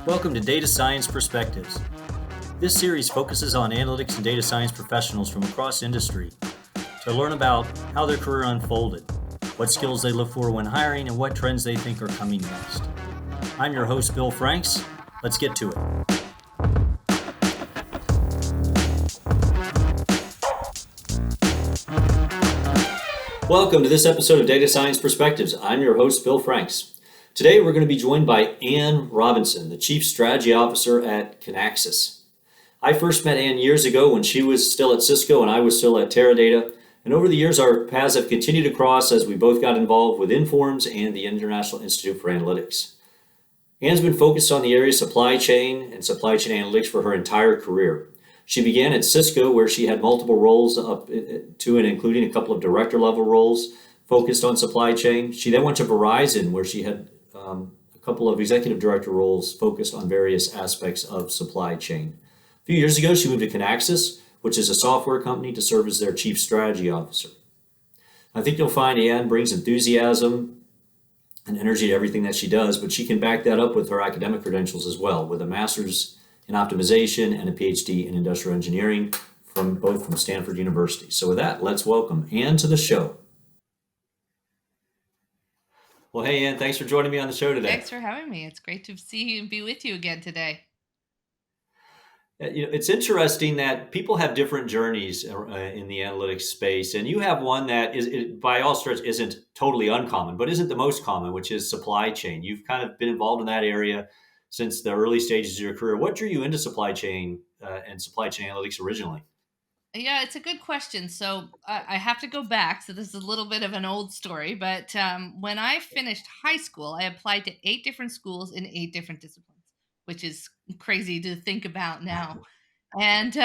Welcome to Data Science Perspectives. This series focuses on analytics and data science professionals from across industry to learn about how their career unfolded, what skills they look for when hiring, and what trends they think are coming next. I'm your host, Bill Franks. Let's get to it. Welcome to this episode of Data Science Perspectives. I'm your host, Bill Franks. Today, we're going to be joined by Ann Robinson, the Chief Strategy Officer at Kinaxis. I first met Ann years ago when she was still at Cisco and I was still at Teradata. And over the years, our paths have continued to cross as we both got involved with Informs and the International Institute for Analytics. Ann's been focused on the area of supply chain and supply chain analytics for her entire career. She began at Cisco, where she had multiple roles up to and including a couple of director level roles focused on supply chain. She then went to Verizon, where she had a couple of executive director roles focused on various aspects of supply chain. A few years ago, she moved to Kinaxis, which is a software company, to serve as their chief strategy officer. I think you'll find Ann brings enthusiasm and energy to everything that she does, but she can back that up with her academic credentials as well, with a master's in optimization and a PhD in industrial engineering from Stanford University. So with that, let's welcome Ann to the show. Well, hey, Ann, thanks for joining me on the show today. Thanks for having me. It's great to see you and be with you again today. It's interesting that people have different journeys in the analytics space, and you have one that by all stretch isn't totally uncommon, but isn't the most common, which is supply chain. You've kind of been involved in that area since the early stages of your career. What drew you into supply chain and supply chain analytics originally? Yeah, it's a good question. So I have to go back. So this is a little bit of an old story, but when I finished high school, I applied to 8 different schools in 8 different disciplines, which is crazy to think about now. And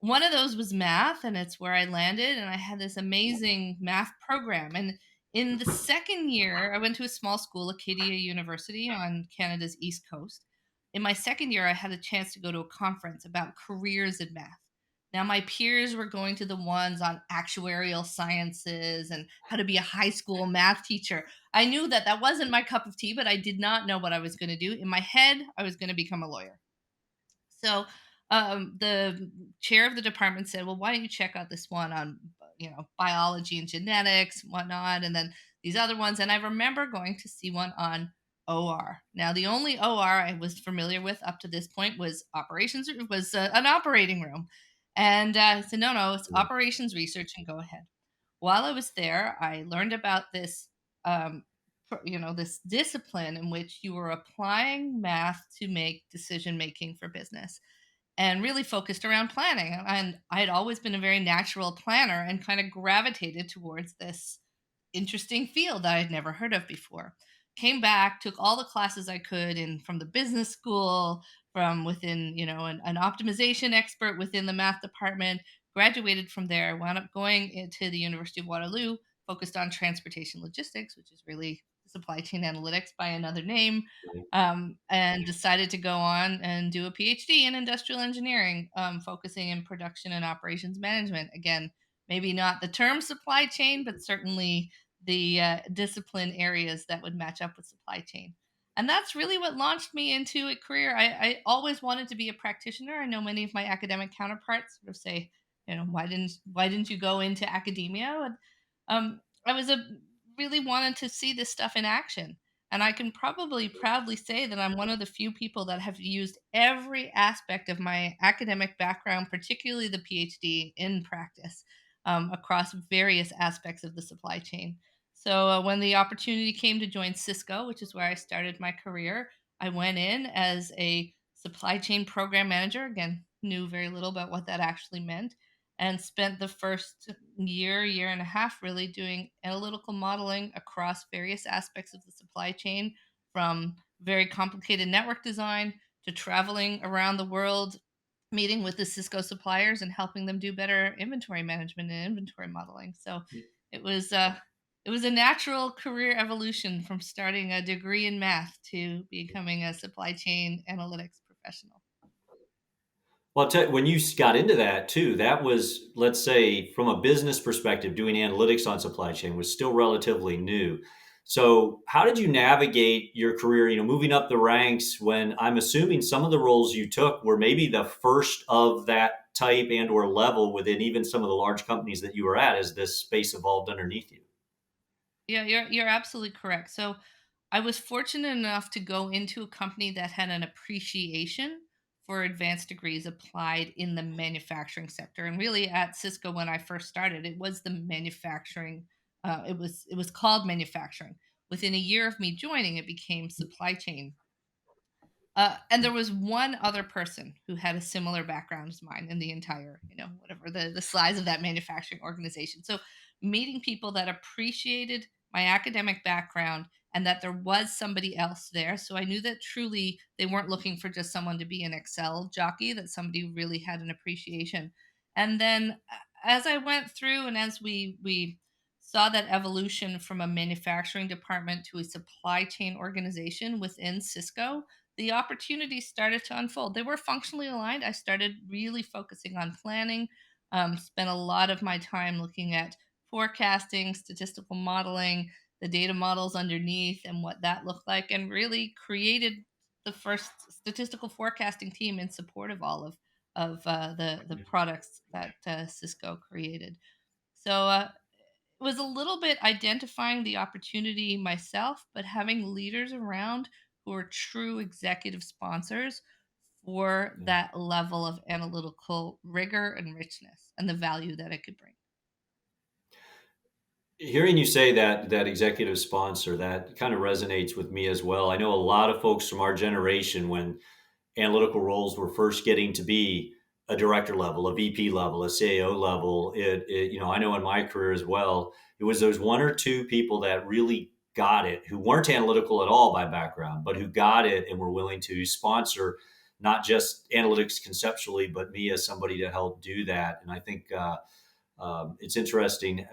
one of those was math, and it's where I landed. And I had this amazing math program. And in the second year, I went to a small school, Acadia University on Canada's East Coast. In my second year, I had a chance to go to a conference about careers in math. Now, my peers were going to the ones on actuarial sciences and how to be a high school math teacher. I knew that that wasn't my cup of tea, but I did not know what I was going to do. In my head, I was going to become a lawyer. So the chair of the department said, "Well, why don't you check out this one on biology and genetics, and whatnot, and then these other ones." And I remember going to see one on OR. Now, the only OR I was familiar with up to this point was operations. It was an operating room, and I said, "No, it's operations research, and go ahead." While I was there, I learned about this. This discipline in which you were applying math to make decision making for business and really focused around planning. And I had always been a very natural planner and kind of gravitated towards this interesting field that I'd never heard of before. Came back, took all the classes I could in from the business school, from within, an optimization expert within the math department, graduated from there, wound up going into the University of Waterloo, focused on transportation logistics, which is really supply chain analytics by another name, and decided to go on and do a PhD in industrial engineering, focusing in production and operations management. Again, maybe not the term supply chain, but certainly the discipline areas that would match up with supply chain. And that's really what launched me into a career. I always wanted to be a practitioner. I know many of my academic counterparts sort of say, why didn't you go into academia? And, I was a really wanted to see this stuff in action. And I can probably proudly say that I'm one of the few people that have used every aspect of my academic background, particularly the PhD, in practice across various aspects of the supply chain. So when the opportunity came to join Cisco, which is where I started my career, I went in as a supply chain program manager. Again, knew very little about what that actually meant, and spent the first year and a half really doing analytical modeling across various aspects of the supply chain, from very complicated network design to traveling around the world, meeting with the Cisco suppliers and helping them do better inventory management and inventory modeling. So it was it was a natural career evolution from starting a degree in math to becoming a supply chain analytics professional. Well, I'll tell you, when you got into that too, that was, let's say, from a business perspective, doing analytics on supply chain was still relatively new. So, how did you navigate your career, moving up the ranks when I'm assuming some of the roles you took were maybe the first of that type and or level within even some of the large companies that you were at as this space evolved underneath you? Yeah, you're absolutely correct. So I was fortunate enough to go into a company that had an appreciation for advanced degrees applied in the manufacturing sector. And really at Cisco when I first started, it was the manufacturing it was called manufacturing. Within a year of me joining, it became supply chain. And there was one other person who had a similar background as mine in the entire, whatever the size of that manufacturing organization. So meeting people that appreciated my academic background and that there was somebody else there. So I knew that truly they weren't looking for just someone to be an Excel jockey, that somebody really had an appreciation. And then as I went through and as we saw that evolution from a manufacturing department to a supply chain organization within Cisco, the opportunities started to unfold. They were functionally aligned. I started really focusing on planning, spent a lot of my time looking at forecasting, statistical modeling, the data models underneath, and what that looked like, and really created the first statistical forecasting team in support of all of the products that Cisco created. So it was a little bit identifying the opportunity myself, but having leaders around who are true executive sponsors for Yeah. that level of analytical rigor and richness and the value that it could bring. Hearing you say that executive sponsor, that kind of resonates with me as well. I know a lot of folks from our generation when analytical roles were first getting to be a director level, a VP level, a CAO level. I know in my career as well, it was those one or two people that really got it, who weren't analytical at all by background, but who got it and were willing to sponsor not just analytics conceptually, but me as somebody to help do that. And I think it's interesting.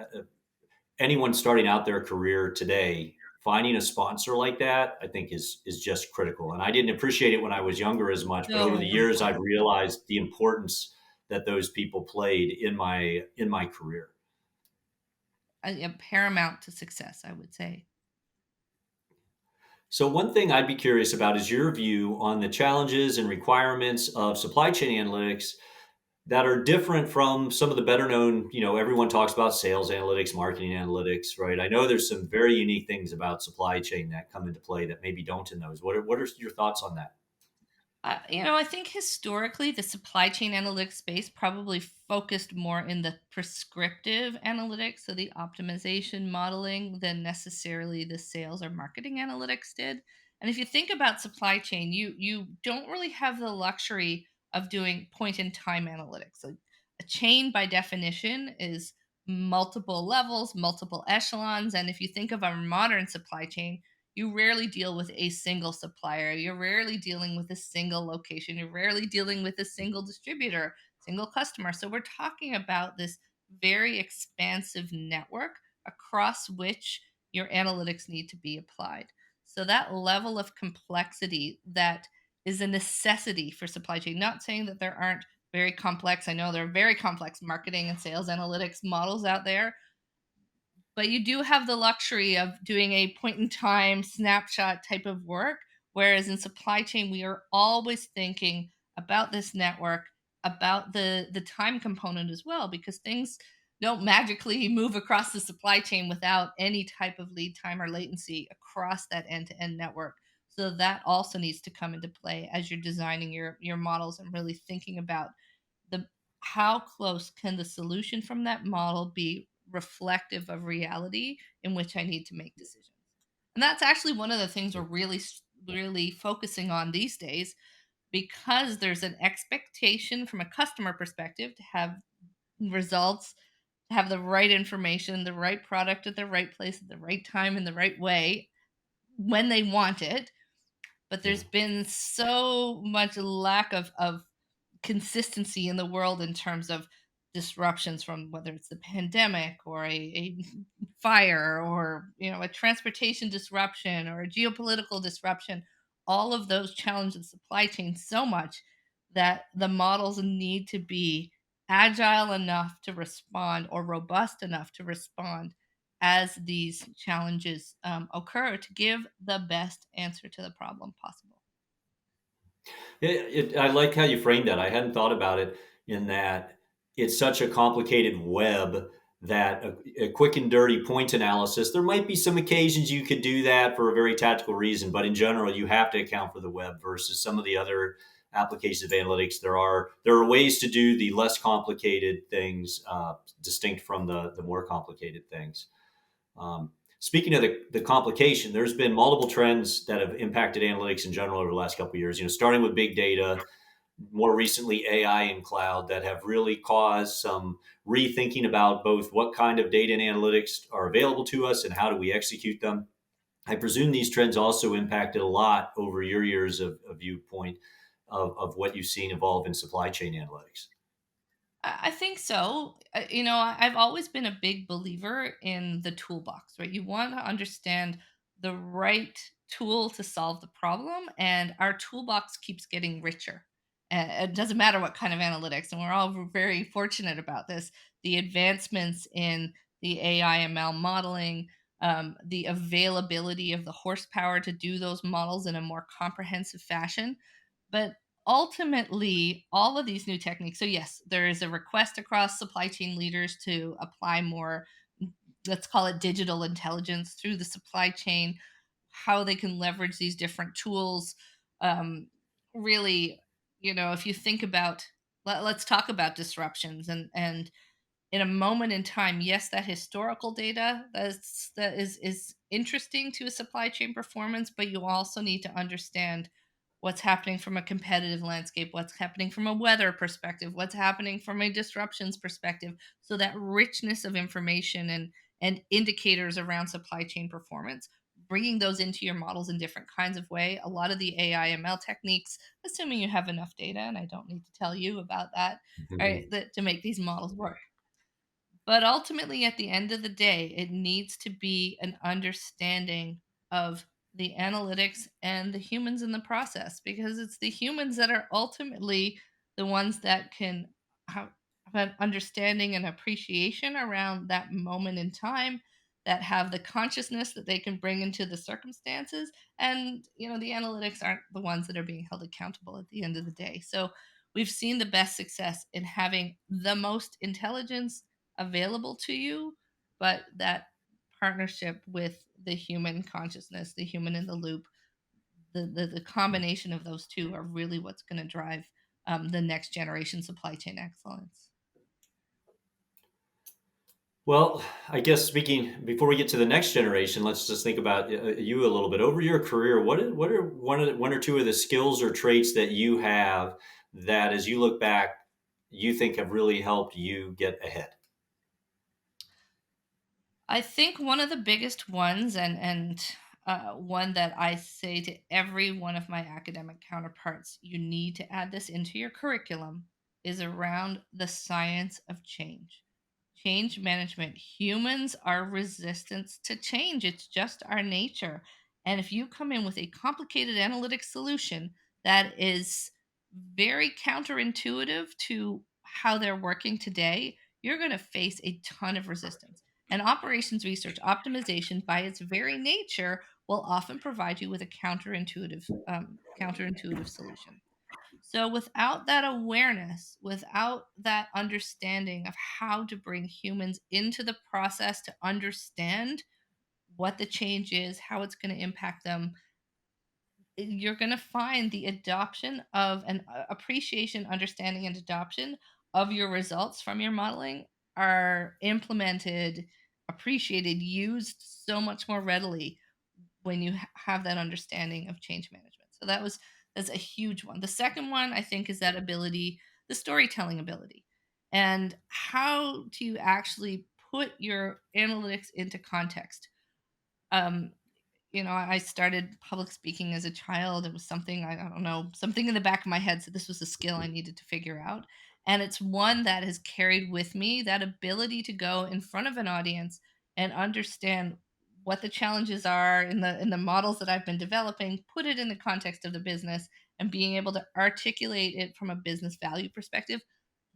Anyone starting out their career today, finding a sponsor like that, I think is just critical. And I didn't appreciate it when I was younger as much, but over the So years, I've important. realized the importance that those people played in my career. Paramount to success, I would say. So one thing I'd be curious about is your view on the challenges and requirements of supply chain analytics that are different from some of the better known, everyone talks about sales analytics, marketing analytics, right? I know there's some very unique things about supply chain that come into play that maybe don't in those. What are your thoughts on that? I think historically the supply chain analytics space probably focused more in the prescriptive analytics, so the optimization modeling, than necessarily the sales or marketing analytics did. And if you think about supply chain, you don't really have the luxury of doing point in time analytics. Like a chain by definition is multiple levels, multiple echelons, and if you think of our modern supply chain, you rarely deal with a single supplier. You're rarely dealing with a single location. You're rarely dealing with a single distributor, single customer. So we're talking about this very expansive network across which your analytics need to be applied. So that level of complexity that is a necessity for supply chain. Not saying that there aren't very complex. I know there are very complex marketing and sales analytics models out there, but you do have the luxury of doing a point in time snapshot type of work. Whereas in supply chain, we are always thinking about this network, about the time component as well, because things don't magically move across the supply chain without any type of lead time or latency across that end-to-end network. So that also needs to come into play as you're designing your models and really thinking about the how close can the solution from that model be reflective of reality in which I need to make decisions. And that's actually one of the things we're really focusing on these days, because there's an expectation from a customer perspective to have results, to have the right information, the right product at the right place at the right time in the right way when they want it. But Yeah. there's been so much lack of consistency in the world in terms of disruptions, from whether it's the pandemic or a fire, or a transportation disruption or a geopolitical disruption. All of those challenge the supply chain so much that the models need to be agile enough to respond or robust enough to respond as these challenges occur to give the best answer to the problem possible. I like how you framed that. I hadn't thought about it in that it's such a complicated web that a quick and dirty point analysis, there might be some occasions you could do that for a very tactical reason, but in general, you have to account for the web versus some of the other applications of analytics. There are ways to do the less complicated things distinct from the more complicated things. Speaking of the complication, there's been multiple trends that have impacted analytics in general over the last couple of years. Starting with big data, more recently AI and cloud, that have really caused some rethinking about both what kind of data and analytics are available to us and how do we execute them. I presume these trends also impacted a lot over your years of viewpoint of what you've seen evolve in supply chain analytics. I think so. I've always been a big believer in the toolbox, right? You want to understand the right tool to solve the problem, and our toolbox keeps getting richer. It doesn't matter what kind of analytics, and we're all very fortunate about this. The advancements in the AI ML modeling, the availability of the horsepower to do those models in a more comprehensive fashion. But ultimately, all of these new techniques, so yes, there is a request across supply chain leaders to apply more, let's call it digital intelligence through the supply chain, how they can leverage these different tools. Um, really, if you think about, let's talk about disruptions and in a moment in time, yes, that historical data that is interesting to a supply chain performance, but you also need to understand what's happening from a competitive landscape, what's happening from a weather perspective, what's happening from a disruptions perspective. So that richness of information and indicators around supply chain performance, bringing those into your models in different kinds of way. A lot of the AI ML techniques, assuming you have enough data, and I don't need to tell you about that, right, that to make these models work. But ultimately, at the end of the day, it needs to be an understanding of the analytics and the humans in the process, because it's the humans that are ultimately the ones that can have an understanding and appreciation around that moment in time, that have the consciousness that they can bring into the circumstances. And, the analytics aren't the ones that are being held accountable at the end of the day. So we've seen the best success in having the most intelligence available to you, but that partnership with the human consciousness, the human in the loop, the combination of those two are really what's going to drive the next generation supply chain excellence. Well, I guess speaking before we get to the next generation, let's just think about you a little bit. Over your career, what are one or two of the skills or traits that you have that, as you look back, you think have really helped you get ahead? I think one of the biggest ones, and one that I say to every one of my academic counterparts, you need to add this into your curriculum, is around the science of change. Change management. Humans are resistant to change. It's just our nature. And if you come in with a complicated analytic solution that is very counterintuitive to how they're working today, you're going to face a ton of resistance. And operations research optimization, by its very nature, will often provide you with a counterintuitive solution. So, without that awareness, without that understanding of how to bring humans into the process to understand what the change is, how it's going to impact them, you're going to find the adoption of an appreciation, understanding, and adoption of your results from your modeling are implemented, appreciated, used so much more readily when you have that understanding of change management. So that's a huge one. The second one I think is that ability, the storytelling ability, and how do you actually put your analytics into context. Um, I started public speaking as a child. It was something I don't know, something in the back of my head said this was a skill I needed to figure out. And it's one that has carried with me that ability to go in front of an audience and understand what the challenges are in the models that I've been developing, put it in the context of the business, and being able to articulate it from a business value perspective.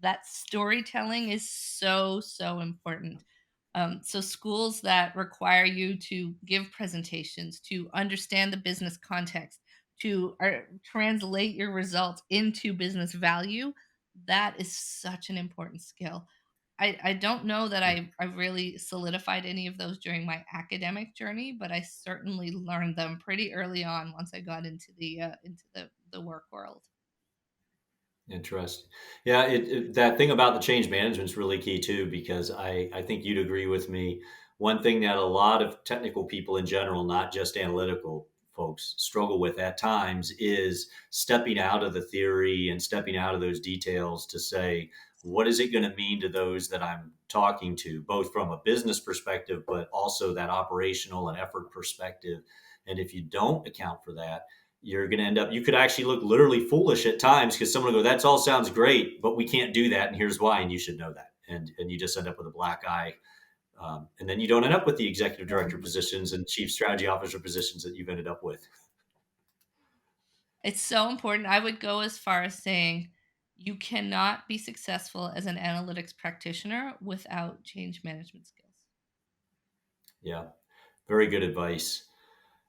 That storytelling is so important. So schools that require you to give presentations, to understand the business context, to translate your results into business value, that is such an important skill. I don't know that I really solidified any of those during my academic journey, but I certainly learned them pretty early on once I got into the work world. Interesting. Yeah, that thing about the change management is really key too, because I think you'd agree with me. One thing that a lot of technical people in general, not just analytical folks, struggle with at times is stepping out of the theory and stepping out of those details to say, what is it going to mean to those that I'm talking to, both from a business perspective, but also that operational and effort perspective. And if you don't account for that, you're going to end up, you could actually look literally foolish at times because someone will go, that's all sounds great, but we can't do that. And here's why. And you should know that. And you just end up with a black eye. And then you don't end up with the executive director positions and chief strategy officer positions that you've ended up with. It's so important. I would go as far as saying you cannot be successful as an analytics practitioner without change management skills. Yeah. Very good advice.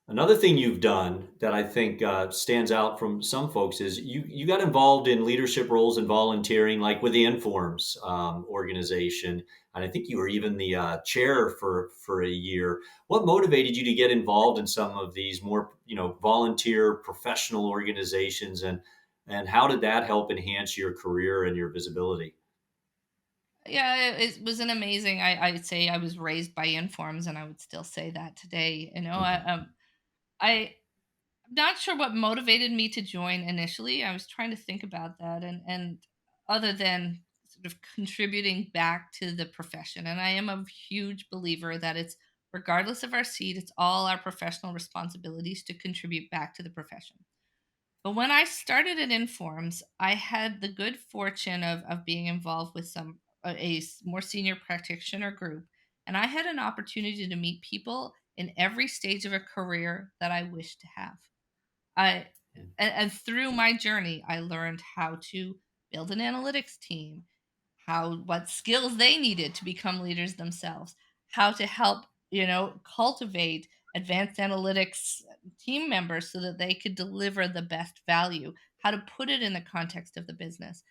Another thing you've done that I think stands out from some folks is you got involved in leadership roles and volunteering, like with the Informs organization, and I think you were even the chair for a year. What motivated you to get involved in some of these more volunteer professional organizations, and how did that help enhance your career and your visibility? Yeah, it was an amazing. I'd say I was raised by informs, and I would still say that today. Mhm. I I'm not sure what motivated me to join initially. I was trying to think about that, and other than sort of contributing back to the profession, and I am a huge believer that it's regardless of our seat, it's all our professional responsibilities to contribute back to the profession. But when I started at Informs, I had the good fortune of being involved with more senior practitioner group, and I had an opportunity to meet people in every stage of a career that I wished to have. I and through my journey, I learned how to build an analytics team, how what skills they needed to become leaders themselves, how to help, cultivate advanced analytics team members so that they could deliver the best value, how to put it in the context of the business.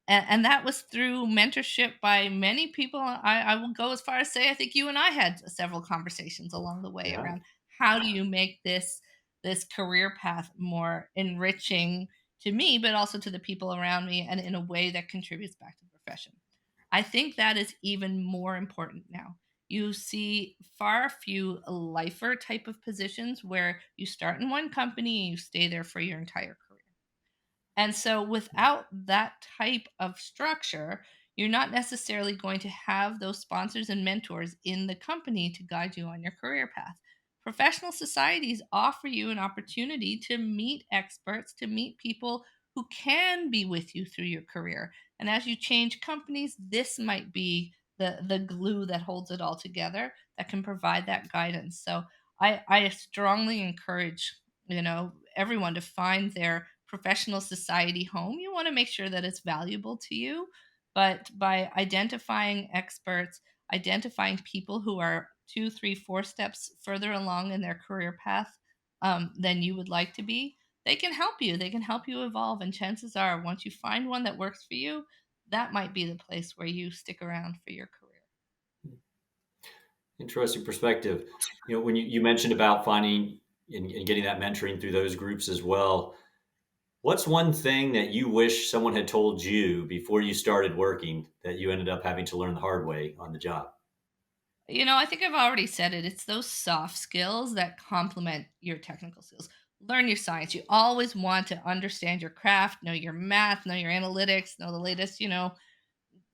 And that was through mentorship by many people. I will go as far as say I think you and I had several conversations along the way Yeah. around how do you make this career path more enriching to me, but also to the people around me, and in a way that contributes back to the profession. I think that is even more important now. You see far few lifer type of positions where you start in one company and you stay there for your entire career. And so, without that type of structure, you're not necessarily going to have those sponsors and mentors in the company to guide you on your career path. Professional societies offer you an opportunity to meet experts, to meet people who can be with you through your career. And as you change companies, this might be the glue that holds it all together that can provide that guidance. So I strongly encourage, everyone to find their professional society home. You want to make sure that it's valuable to you, but by identifying experts, identifying people who are two, three, four steps further along in their career path than you would like to be, they can help you. They can help you evolve. And chances are, once you find one that works for you, that might be the place where you stick around for your career. Interesting perspective. When you mentioned about finding and getting that mentoring through those groups as well, what's one thing that you wish someone had told you before you started working that you ended up having to learn the hard way on the job? I think I've already said it. It's those soft skills that complement your technical skills. Learn your science. You always want to understand your craft, know your math, know your analytics, know the latest,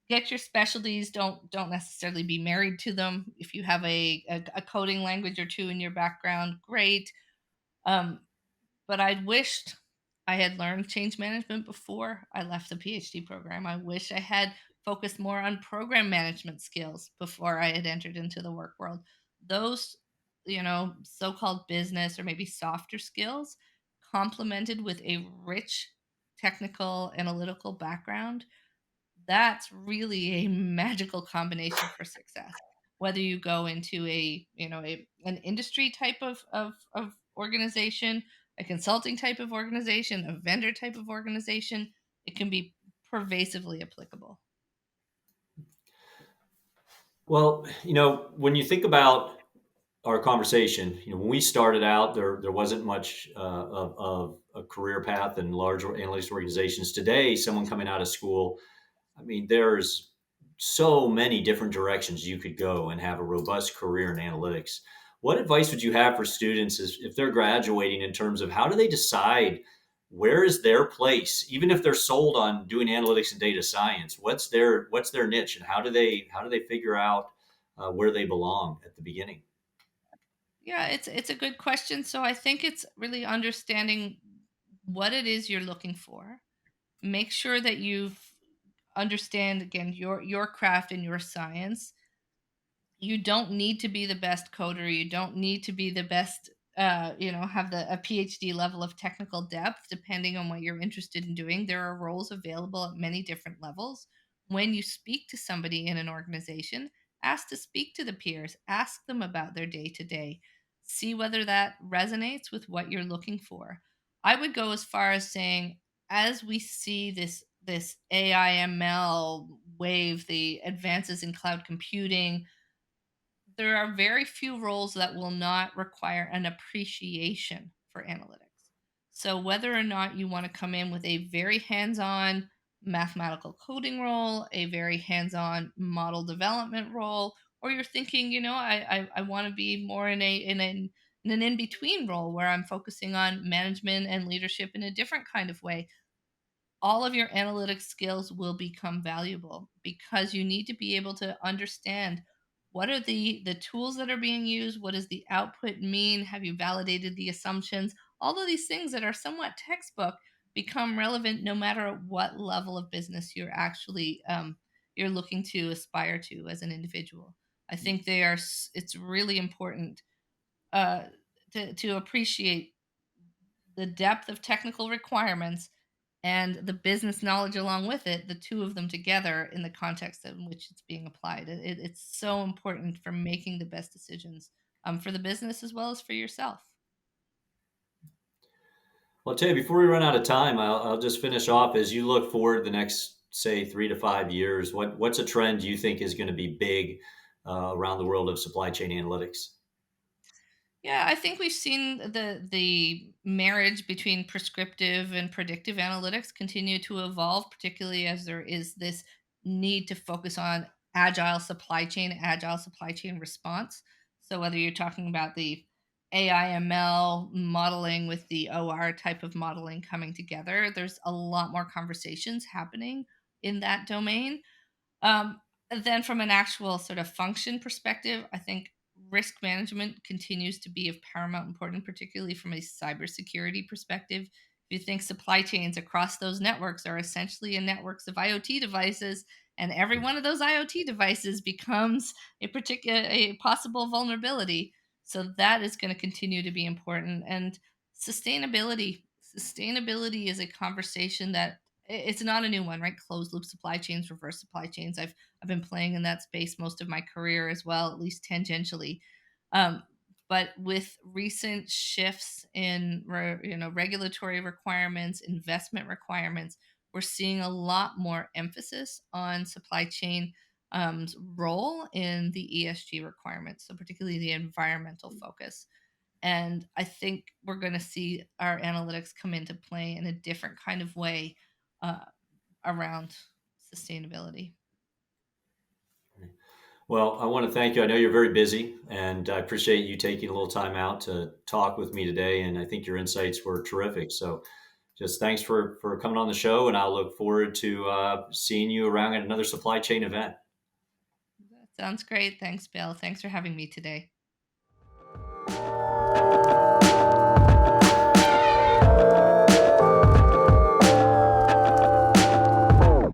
get your specialties. Don't necessarily be married to them. If you have a coding language or two in your background, great. Um, but I'd wished I had learned change management before I left the PhD program. I wish I had focused more on program management skills before I had entered into the work world. Those, so-called business or maybe softer skills complemented with a rich technical analytical background, that's really a magical combination for success. whether you go into an industry type of organization, a consulting type of organization, a vendor type of organization, it can be pervasively applicable. Well, when you think about our conversation, when we started out, there wasn't much of a career path in large analytics organizations. Today, someone coming out of school, I mean, there's so many different directions you could go and have a robust career in analytics. What advice would you have for students if they're graduating in terms of how do they decide where is their place, even if they're sold on doing analytics and data science? What's their niche, and how do they figure out where they belong at the beginning? Yeah, it's a good question. So I think it's really understanding what it is you're looking for. Make sure that you understand again your craft and your science. You don't need to be the best coder. You don't need to be the best, have a PhD level of technical depth, depending on what you're interested in doing. There are roles available at many different levels. When you speak to somebody in an organization, ask to speak to the peers, ask them about their day to day, see whether that resonates with what you're looking for. I would go as far as saying, as we see this AIML wave, the advances in cloud computing, there are very few roles that will not require an appreciation for analytics. So, whether or not you want to come in with a very hands on mathematical coding role, a very hands on model development role, or you're thinking, I want to be more in an in between role where I'm focusing on management and leadership in a different kind of way, all of your analytics skills will become valuable because you need to be able to understand what are the tools that are being used, what does the output mean, have you validated the assumptions. All of these things that are somewhat textbook become relevant no matter what level of business you're looking to aspire to as an individual. I think it's really important uh, to appreciate the depth of technical requirements and the business knowledge along with it, the two of them together in the context in which it's being applied. It's so important for making the best decisions, for the business as well as for yourself. Well, I'll tell you, before we run out of time, I'll just finish off. As you look forward the next, say, 3 to 5 years, what's a trend you think is going to be big around the world of supply chain analytics? Yeah, I think we've seen the marriage between prescriptive and predictive analytics continue to evolve, particularly as there is this need to focus on agile supply chain response. So whether you're talking about the AIML modeling with the OR type of modeling coming together, there's a lot more conversations happening in that domain. Um, then, from an actual sort of function perspective, I think risk management continues to be of paramount importance, particularly from a cybersecurity perspective. If you think supply chains across those networks are essentially a networks of IoT devices, and every one of those IoT devices becomes a possible vulnerability. So that is going to continue to be important. And sustainability is a conversation that it's not a new one, right? Closed loop supply chains, reverse supply chains. I've been playing in that space most of my career as well, at least tangentially. Um, but with recent shifts in regulatory requirements, investment requirements, we're seeing a lot more emphasis on supply chain role in the ESG requirements, so particularly the environmental focus. And I think we're going to see our analytics come into play in a different kind of way uh, around sustainability. Well, I want to thank you. I know you're very busy, and I appreciate you taking a little time out to talk with me today. And I think your insights were terrific. So, just thanks for coming on the show, and I'll look forward to seeing you around at another supply chain event. That sounds great. Thanks, Bill. Thanks for having me today.